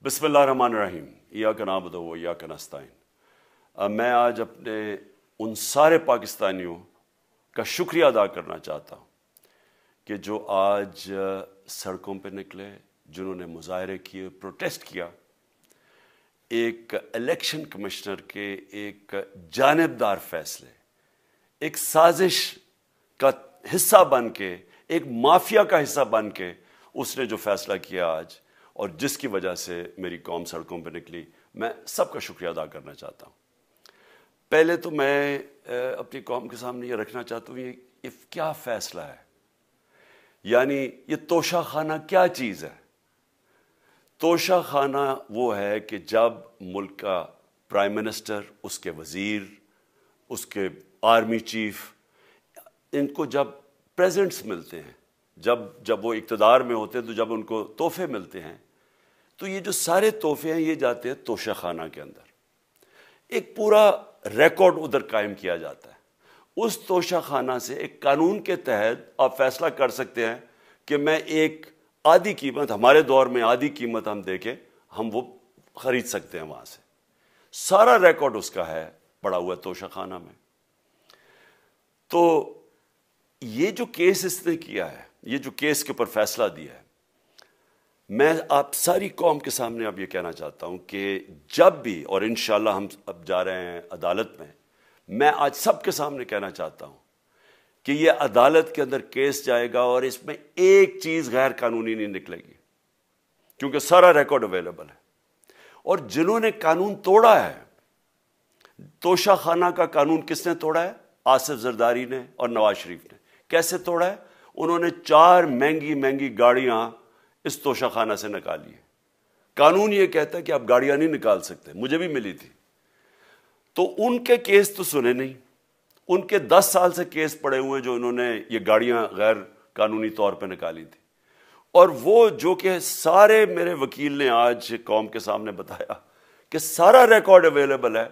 بسم اللہ الرحمن الرحیم ایاک نعبد و ایاک نستعین۔ میں آج اپنے ان سارے پاکستانیوں کا شکریہ ادا کرنا چاہتا ہوں کہ جو آج سڑکوں پہ نکلے، جنہوں نے مظاہرے کیے، پروٹیسٹ کیا، ایک الیکشن کمشنر کے ایک جانبدار فیصلے، ایک سازش کا حصہ بن کے، ایک مافیا کا حصہ بن کے اس نے جو فیصلہ کیا آج، اور جس کی وجہ سے میری قوم سڑکوں پہ نکلی، میں سب کا شکریہ ادا کرنا چاہتا ہوں۔ پہلے تو میں اپنی قوم کے سامنے یہ رکھنا چاہتا ہوں یہ کیا فیصلہ ہے، یعنی یہ توشہ خانہ کیا چیز ہے۔ توشہ خانہ وہ ہے کہ جب ملک کا پرائم منسٹر، اس کے وزیر، اس کے آرمی چیف، ان کو جب پریزنٹس ملتے ہیں، جب وہ اقتدار میں ہوتے ہیں، تو جب ان کو تحفے ملتے ہیں، تو یہ جو سارے تحفے ہیں یہ جاتے ہیں توشہ خانہ کے اندر۔ ایک پورا ریکارڈ ادھر قائم کیا جاتا ہے۔ اس توشہ خانہ سے ایک قانون کے تحت آپ فیصلہ کر سکتے ہیں کہ میں ایک آدھی قیمت، ہمارے دور میں آدھی قیمت ہم دے کے ہم وہ خرید سکتے ہیں وہاں سے۔ سارا ریکارڈ اس کا ہے پڑا ہوا ہے توشہ خانہ میں۔ تو یہ جو کیس اس نے کیا ہے، یہ جو کیس کے اوپر فیصلہ دیا ہے، میں آپ ساری قوم کے سامنے اب یہ کہنا چاہتا ہوں کہ جب بھی، اور انشاءاللہ ہم اب جا رہے ہیں عدالت میں آج سب کے سامنے کہنا چاہتا ہوں کہ یہ عدالت کے اندر کیس جائے گا اور اس میں ایک چیز غیر قانونی نہیں نکلے گی، کیونکہ سارا ریکارڈ اویلیبل ہے۔ اور جنہوں نے قانون توڑا ہے، توشہ خانہ کا قانون کس نے توڑا ہے؟ آصف زرداری نے اور نواز شریف نے۔ کیسے توڑا ہے؟ انہوں نے 4 مہنگی گاڑیاں اس توشہ خانہ سے نکالی ہے۔ قانون یہ کہتا ہے کہ آپ گاڑیاں نہیں نکال سکتے، مجھے بھی ملی تھی۔ تو ان کے کیس تو سنے نہیں، ان کے 10 سال سے کیس پڑے ہوئے جو انہوں نے یہ گاڑیاں غیر قانونی طور پہ نکالی تھی۔ اور وہ جو کہ سارے میرے وکیل نے آج قوم کے سامنے بتایا کہ سارا ریکارڈ اویلیبل ہے،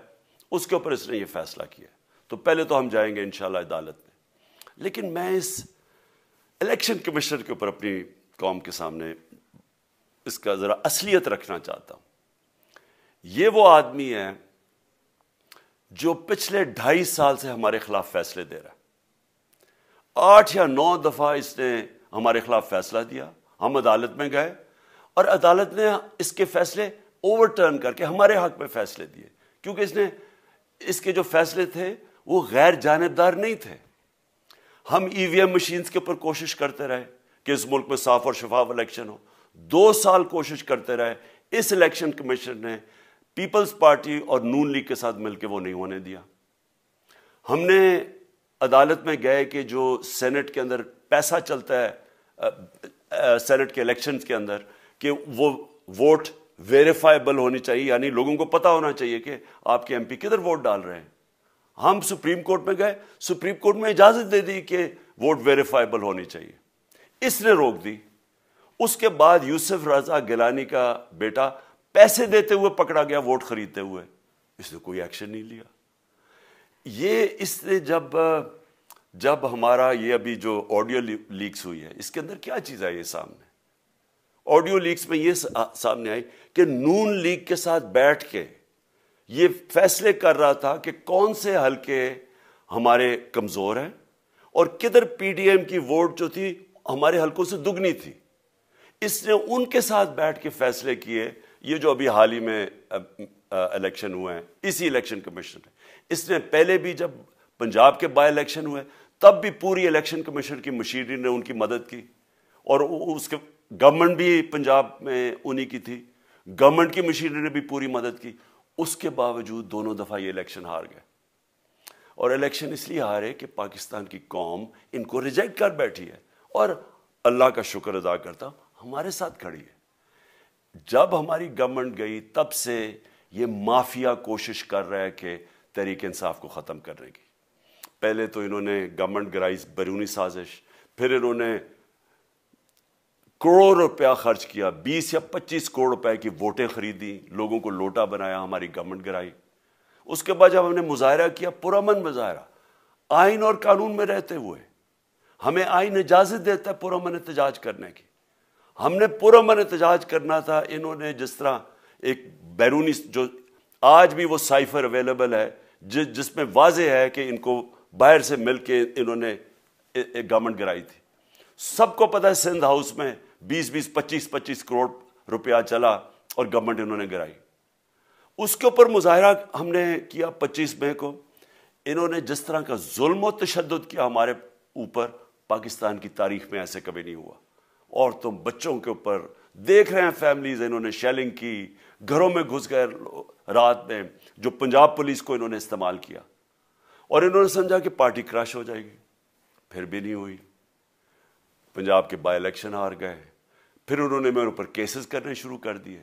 اس کے اوپر اس نے یہ فیصلہ کیا۔ تو پہلے تو ہم جائیں گے انشاءاللہ عدالت میں، لیکن میں اس الیکشن کمشنر کے اوپر اپنی قوم کے سامنے اس کا ذرا اصلیت رکھنا چاہتا ہوں۔ یہ وہ آدمی ہے جو پچھلے 2.5 سال سے ہمارے خلاف فیصلے دے رہا ہے۔ 8 یا 9 دفعہ اس نے ہمارے خلاف فیصلہ دیا، ہم عدالت میں گئے اور عدالت نے اس کے فیصلے اوور ٹرن کر کے ہمارے حق میں فیصلے دیے، کیونکہ اس کے جو فیصلے تھے وہ غیر جانبدار نہیں تھے۔ ہم EVM مشینز کے اوپر کوشش کرتے رہے کہ اس ملک میں صاف اور شفاف الیکشن ہو، 2 سال کوشش کرتے رہے۔ اس الیکشن کمیشن نے پیپلز پارٹی اور نون لیگ کے ساتھ مل کے وہ نہیں ہونے دیا۔ ہم نے عدالت میں گئے کہ جو سینٹ کے اندر پیسہ چلتا ہے، سینٹ کے الیکشنز کے اندر، کہ وہ ووٹ ویریفائبل ہونی چاہیے، یعنی لوگوں کو پتہ ہونا چاہیے کہ آپ کے MP کدھر ووٹ ڈال رہے ہیں۔ ہم سپریم کورٹ میں گئے، سپریم کورٹ میں اجازت دے دی کہ ووٹ ویریفائبل ہونی چاہیے، اس نے روک دی۔ اس کے بعد یوسف رضا گیلانی کا بیٹا پیسے دیتے ہوئے پکڑا گیا ووٹ خریدتے ہوئے، اس نے کوئی ایکشن نہیں لیا۔ یہ اس نے جب ہمارا یہ ابھی جو آڈیو لیکس ہوئی ہے، اس کے اندر کیا چیز آئی ہے سامنے؟ آڈیو لیکس میں یہ سامنے آئی کہ نون لیگ کے ساتھ بیٹھ کے یہ فیصلے کر رہا تھا کہ کون سے حلقے ہمارے کمزور ہیں اور کدھر PDM کی ووٹ جو تھی ہمارے حلقوں سے دگنی تھی۔ اس نے ان کے ساتھ بیٹھ کے فیصلے کیے۔ یہ جو ابھی حال ہی میں الیکشن ہوئے ہیں، اسی الیکشن کمیشن نے، اس نے پہلے بھی جب پنجاب کے بائی الیکشن ہوئے تب بھی پوری الیکشن کمیشن کی مشینری نے ان کی مدد کی، اور اس کے گورنمنٹ بھی پنجاب میں انہی کی تھی، گورنمنٹ کی مشینری نے بھی پوری مدد کی۔ اس کے باوجود دونوں دفعہ یہ الیکشن ہار گئے، اور الیکشن اس لیے ہارے کہ پاکستان کی قوم ان کو ریجیکٹ کر بیٹھی ہے، اور اللہ کا شکر ادا کرتا ہوں ہمارے ساتھ کھڑی ہے۔ جب ہماری گورنمنٹ گئی تب سے یہ مافیا کوشش کر رہا ہے کہ تحریک انصاف کو ختم کرنے کی۔ پہلے تو انہوں نے گورنمنٹ گرائی بیرونی سازش، پھر انہوں نے کروڑ روپیہ خرچ کیا، 20 یا 25 کروڑ روپے کی ووٹیں خریدی، لوگوں کو لوٹا بنایا، ہماری گورنمنٹ گرائی۔ اس کے بعد جب ہم نے مظاہرہ کیا، پرامن مظاہرہ، آئین اور قانون میں رہتے ہوئے، ہمیں آئین اجازت دیتا ہے پرامن احتجاج کرنے کی، ہم نے پرامن احتجاج کرنا تھا۔ انہوں نے جس طرح ایک بیرونی جو آج بھی وہ سائفر اویلیبل ہے جس میں واضح ہے کہ ان کو باہر سے مل کے انہوں نے ایک گورنمنٹ گرائی تھی. سب کو پتہ ہے سندھ ہاؤس میں 20 25 کروڑ روپیہ چلا اور گورنمنٹ انہوں نے گرائی. اس کے اوپر مظاہرہ ہم نے کیا 25 مئی کو. انہوں نے جس طرح کا ظلم و تشدد کیا ہمارے اوپر پاکستان کی تاریخ میں ایسے کبھی نہیں ہوا. عورتوں بچوں کے اوپر دیکھ رہے ہیں فیملیز, انہوں نے شیلنگ کی, گھروں میں گھس گئے رات میں, جو پنجاب پولیس کو انہوں نے استعمال کیا اور انہوں نے سمجھا کہ پارٹی کراش ہو جائے گی. پھر بھی نہیں ہوئی. پنجاب کے بائی الیکشن ہار گئے. پھر انہوں نے میرے اوپر کیسز کرنے شروع کر دیے.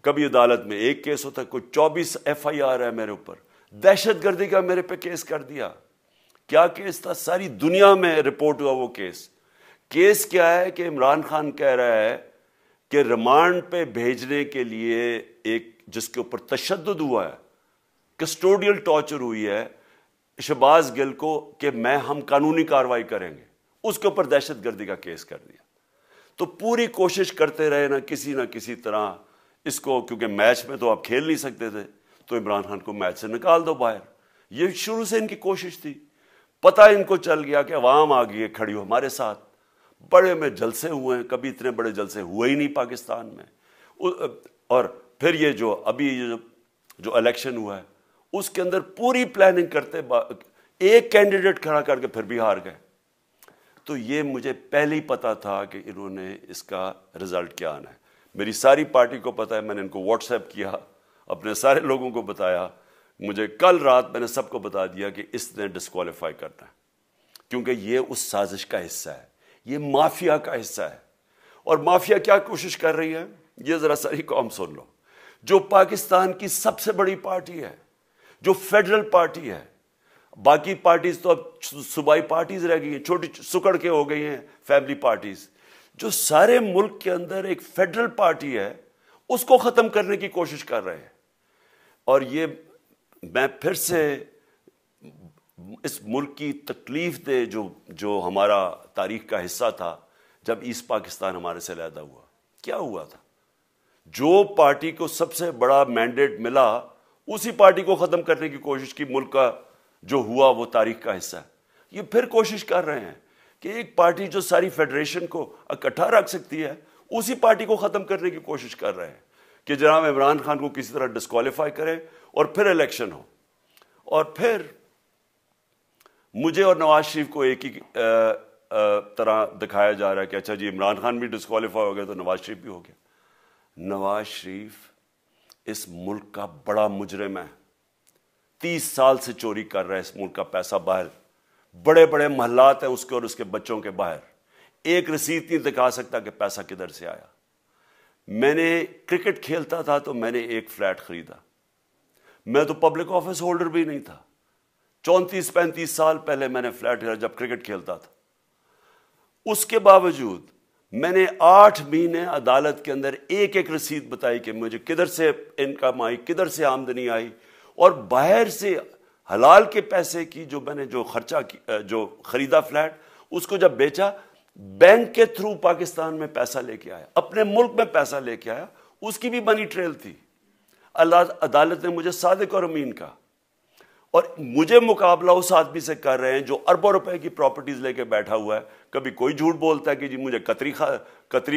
کبھی عدالت میں ایک کیس ہوتا ہے, کوئی 24 FIR ہے میرے اوپر. دہشت گردی کا میرے پہ کیس کر دیا. کیا کیس تھا؟ ساری دنیا میں رپورٹ ہوا وہ کیس. کیس کیا ہے کہ عمران خان کہہ رہا ہے کہ ریمانڈ پہ بھیجنے کے لیے ایک جس کے اوپر تشدد ہوا ہے, کسٹوڈیل ٹارچر ہوئی ہے شہباز گل کو, کہ ہم قانونی کارروائی کریں گے, اس کے اوپر دہشت گردی کا کیس کر دیا. تو پوری کوشش کرتے رہے نہ کسی طرح اس کو, کیونکہ میچ میں تو آپ کھیل نہیں سکتے تھے, تو عمران خان کو میچ سے نکال دو باہر. یہ شروع سے ان کی کوشش تھی. پتہ ان کو چل گیا کہ عوام آ گئی ہے کھڑی ہو ہمارے ساتھ. بڑے میں جلسے ہوئے ہیں, کبھی اتنے بڑے جلسے ہوئے ہی نہیں پاکستان میں. اور پھر یہ جو ابھی جو الیکشن ہوا ہے اس کے اندر پوری پلاننگ کرتے ایک کینڈیڈیٹ کھڑا کر کے پھر بھی ہار گئے. تو یہ مجھے پہلے ہی پتا تھا کہ انہوں نے اس کا رزلٹ کیا آنا ہے. میری ساری پارٹی کو پتا ہے, میں نے ان کو واٹس ایپ کیا, اپنے سارے لوگوں کو بتایا. مجھے کل رات میں نے سب کو بتا دیا کہ اس نے ڈسکوالیفائی کرنا ہے, کیونکہ یہ اس سازش کا حصہ ہے, یہ مافیا کا حصہ ہے. اور مافیا کیا کوشش کر رہی ہے, یہ ذرا ساری قوم سن لو. جو پاکستان کی سب سے بڑی پارٹی ہے, جو فیڈرل پارٹی ہے, باقی پارٹیز تو اب صوبائی پارٹیز رہ گئی ہیں, چھوٹی سکڑ کے ہو گئی ہیں فیملی پارٹیز. جو سارے ملک کے اندر ایک فیڈرل پارٹی ہے, اس کو ختم کرنے کی کوشش کر رہے ہیں. اور یہ میں پھر سے اس ملک کی تکلیف دے جو ہمارا تاریخ کا حصہ تھا, جب ایسٹ پاکستان ہمارے سے علیحدہ ہوا, کیا ہوا تھا؟ جو پارٹی کو سب سے بڑا مینڈیٹ ملا اسی پارٹی کو ختم کرنے کی کوشش کی. ملک کا جو ہوا وہ تاریخ کا حصہ ہے. یہ پھر کوشش کر رہے ہیں کہ ایک پارٹی جو ساری فیڈریشن کو اکٹھا رکھ سکتی ہے, اسی پارٹی کو ختم کرنے کی کوشش کر رہے ہیں کہ جناب عمران خان کو کسی طرح ڈسکوالیفائی کرے اور پھر الیکشن ہو. اور پھر مجھے اور نواز شریف کو ایک ہی طرح دکھایا جا رہا ہے کہ اچھا جی عمران خان بھی ڈسکوالیفائی ہو گیا تو نواز شریف بھی ہو گیا. نواز شریف اس ملک کا بڑا مجرم ہے. 30 سال سے چوری کر رہا ہے اس ملک کا پیسہ باہر. بڑے بڑے محلات ہیں اس کے اور اس کے بچوں کے باہر. ایک رسید نہیں دکھا سکتا کہ پیسہ کدھر سے آیا. میں نے کرکٹ کھیلتا تھا تو میں نے ایک فلیٹ خریدا. میں تو پبلک آفس ہولڈر بھی نہیں تھا. 34-35 سال پہلے میں نے فلیٹ خریدا جب کرکٹ کھیلتا تھا. اس کے باوجود میں نے 8 مہینے عدالت کے اندر ایک ایک رسید بتائی کہ مجھے کدھر سے انکم آئی, کدھر سے آمدنی آئی, اور باہر سے حلال کے پیسے کی جو میں نے جو خرچہ جو خریدا فلیٹ, اس کو جب بیچا بینک کے تھرو پاکستان میں پیسہ لے کے آیا, اپنے ملک میں پیسہ لے کے آیا. اس کی بھی منی ٹریل تھی. عدالت نے مجھے صادق اور امین کہا, اور مجھے مقابلہ اس آدمی سے کر رہے ہیں جو اربوں روپے کی پراپرٹیز لے کے بیٹھا ہوا ہے. کبھی کوئی جھوٹ بولتا ہے کہ جی مجھے قطری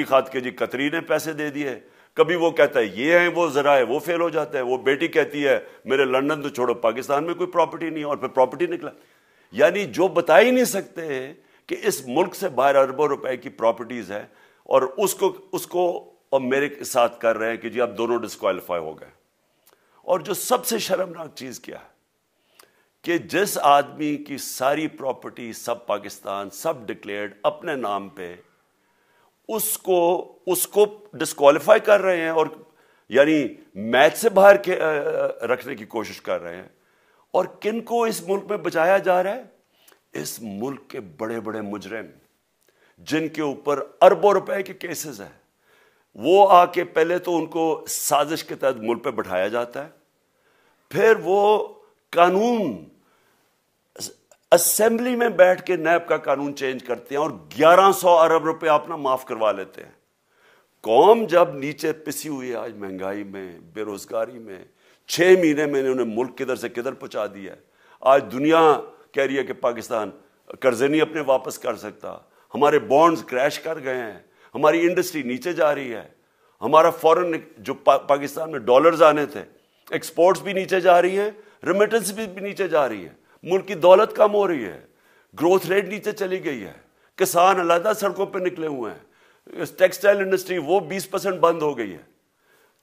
کھاد کے جی قطری نے پیسے دے دیے, کبھی وہ کہتا ہے یہ ہے وہ ذرائع وہ فیل ہو جاتا ہے. وہ بیٹی کہتی ہے میرے لندن تو چھوڑو پاکستان میں کوئی پراپرٹی نہیں, اور پھر پراپرٹی نکلا. یعنی جو بتا ہی نہیں سکتے کہ اس ملک سے باہر اربوں روپے کی پراپرٹیز ہے, اور اس کو اور میرے ساتھ کر رہے ہیں کہ جی آپ دونوں ڈسکوالیفائی ہو گئے. اور جو سب سے شرمناک چیز کیا ہے کہ جس آدمی کی ساری پراپرٹی سب پاکستان سب ڈکلیئرڈ اپنے نام پہ, اس کو ڈسکوالیفائی کر رہے ہیں, اور یعنی میچ سے باہر رکھنے کی کوشش کر رہے ہیں. اور کن کو اس ملک میں بچایا جا رہا ہے؟ اس ملک کے بڑے بڑے مجرم جن کے اوپر اربوں روپے کے کیسز ہیں, وہ آ کے پہلے تو ان کو سازش کے تحت ملک پہ بٹھایا جاتا ہے, پھر وہ قانون اسمبلی میں بیٹھ کے نیب کا قانون چینج کرتے ہیں اور 1100 ارب روپے اپنا معاف کروا لیتے ہیں. قوم جب نیچے پسی ہوئی ہے آج مہنگائی میں، بے روزگاری میں، 6 مہینے میں انہوں نے ملک کدھر سے کدھر پہنچا دیا ہے. آج دنیا کہہ رہی ہے کہ پاکستان قرضے نہیں اپنے واپس کر سکتا، ہمارے بانڈز کریش کر گئے ہیں، ہماری انڈسٹری نیچے جا رہی ہے، ہمارا فورن جو پاکستان میں ڈالرز آنے تھے ایکسپورٹس بھی نیچے جا رہی ہیں، ریمیٹنس بھی نیچے جا رہی ہے، ملک کی دولت کم ہو رہی ہے، گروتھ ریٹ نیچے چلی گئی ہے، کسان علیحدہ سڑکوں پہ نکلے ہوئے ہیں، ٹیکسٹائل انڈسٹری وہ 20% بند ہو گئی ہے.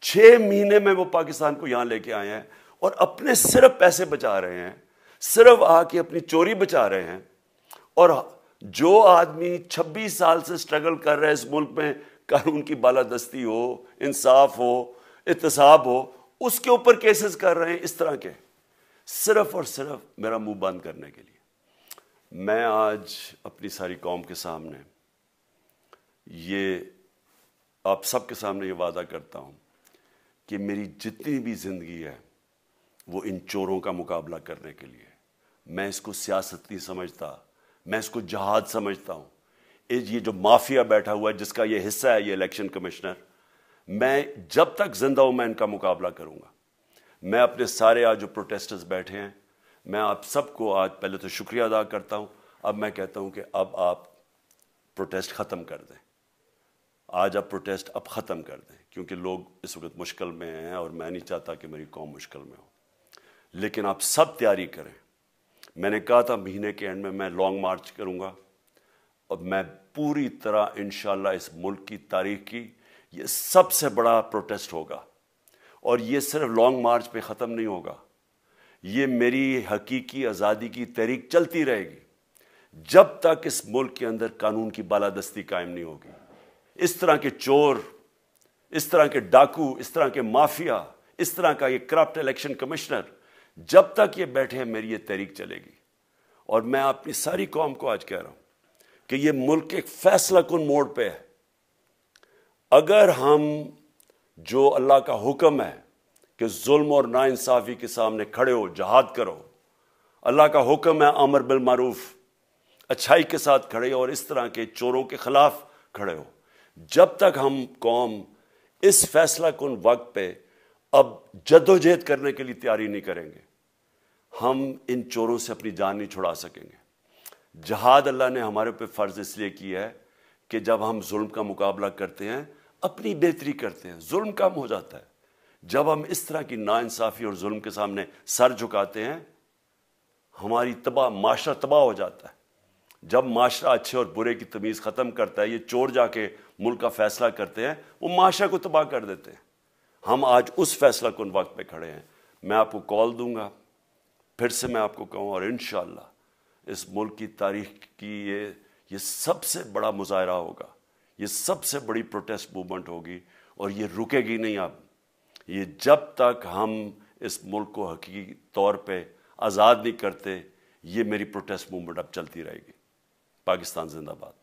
6 مہینے میں وہ پاکستان کو یہاں لے کے آئے ہیں اور اپنے صرف پیسے بچا رہے ہیں، صرف آ کے اپنی چوری بچا رہے ہیں. اور جو آدمی 26 سال سے سٹرگل کر رہے ہیں اس ملک میں، قانون کی بالادستی ہو، انصاف ہو، احتساب ہو، اس کے اوپر کیسز کر رہے ہیں اس طرح کے، صرف اور صرف میرا منہ بند کرنے کے لیے. میں آج اپنی ساری قوم کے سامنے یہ آپ سب کے سامنے یہ وعدہ کرتا ہوں کہ میری جتنی بھی زندگی ہے وہ ان چوروں کا مقابلہ کرنے کے لیے. میں اس کو سیاست نہیں سمجھتا، میں اس کو جہاد سمجھتا ہوں. یہ جو مافیا بیٹھا ہوا ہے جس کا یہ حصہ ہے یہ الیکشن کمشنر، میں جب تک زندہ ہوں میں ان کا مقابلہ کروں گا. میں اپنے سارے آج جو پروٹیسٹرز بیٹھے ہیں، میں آپ سب کو آج پہلے تو شکریہ ادا کرتا ہوں. اب میں کہتا ہوں کہ اب آپ پروٹیسٹ ختم کر دیں. آج آپ پروٹیسٹ اب ختم کر دیں، کیونکہ لوگ اس وقت مشکل میں ہیں اور میں نہیں چاہتا کہ میری قوم مشکل میں ہو. لیکن آپ سب تیاری کریں. میں نے کہا تھا مہینے کے اینڈ میں لانگ مارچ کروں گا، اور میں پوری طرح انشاءاللہ اس ملک کی تاریخ کی یہ سب سے بڑا پروٹیسٹ ہوگا. اور یہ صرف لانگ مارچ پہ ختم نہیں ہوگا، یہ میری حقیقی آزادی کی تحریک چلتی رہے گی جب تک اس ملک کے اندر قانون کی بالادستی قائم نہیں ہوگی. اس طرح کے چور، اس طرح کے ڈاکو، اس طرح کے مافیا، اس طرح کا یہ کرپٹ الیکشن کمشنر جب تک یہ بیٹھے ہیں میری یہ تحریک چلے گی. اور میں اپنی ساری قوم کو آج کہہ رہا ہوں کہ یہ ملک ایک فیصلہ کن موڑ پہ ہے. اگر ہم جو اللہ کا حکم ہے کہ ظلم اور ناانصافی کے سامنے کھڑے ہو، جہاد کرو، اللہ کا حکم ہے امر بالمعروف، اچھائی کے ساتھ کھڑے ہو اور اس طرح کے چوروں کے خلاف کھڑے ہو. جب تک ہم قوم اس فیصلہ کن وقت پہ اب جدوجہد کرنے کے لیے تیاری نہیں کریں گے، ہم ان چوروں سے اپنی جان نہیں چھڑا سکیں گے. جہاد اللہ نے ہمارے پہ فرض اس لیے کیا ہے کہ جب ہم ظلم کا مقابلہ کرتے ہیں اپنی بہتری کرتے ہیں، ظلم کم ہو جاتا ہے. جب ہم اس طرح کی ناانصافی اور ظلم کے سامنے سر جھکاتے ہیں ہماری معاشرہ تباہ ہو جاتا ہے. جب معاشرہ اچھے اور برے کی تمیز ختم کرتا ہے، یہ چور جا کے ملک کا فیصلہ کرتے ہیں، وہ معاشرہ کو تباہ کر دیتے ہیں. ہم آج اس فیصلہ کن وقت پہ کھڑے ہیں. میں آپ کو کال دوں گا، پھر سے میں آپ کو کہوں، اور انشاءاللہ اس ملک کی تاریخ کی یہ سب سے بڑا مظاہرہ ہوگا، یہ سب سے بڑی پروٹیسٹ موومنٹ ہوگی، اور یہ رکے گی نہیں. اب یہ جب تک ہم اس ملک کو حقیقی طور پہ آزاد نہیں کرتے، یہ میری پروٹیسٹ موومنٹ اب چلتی رہے گی. پاکستان زندہ باد.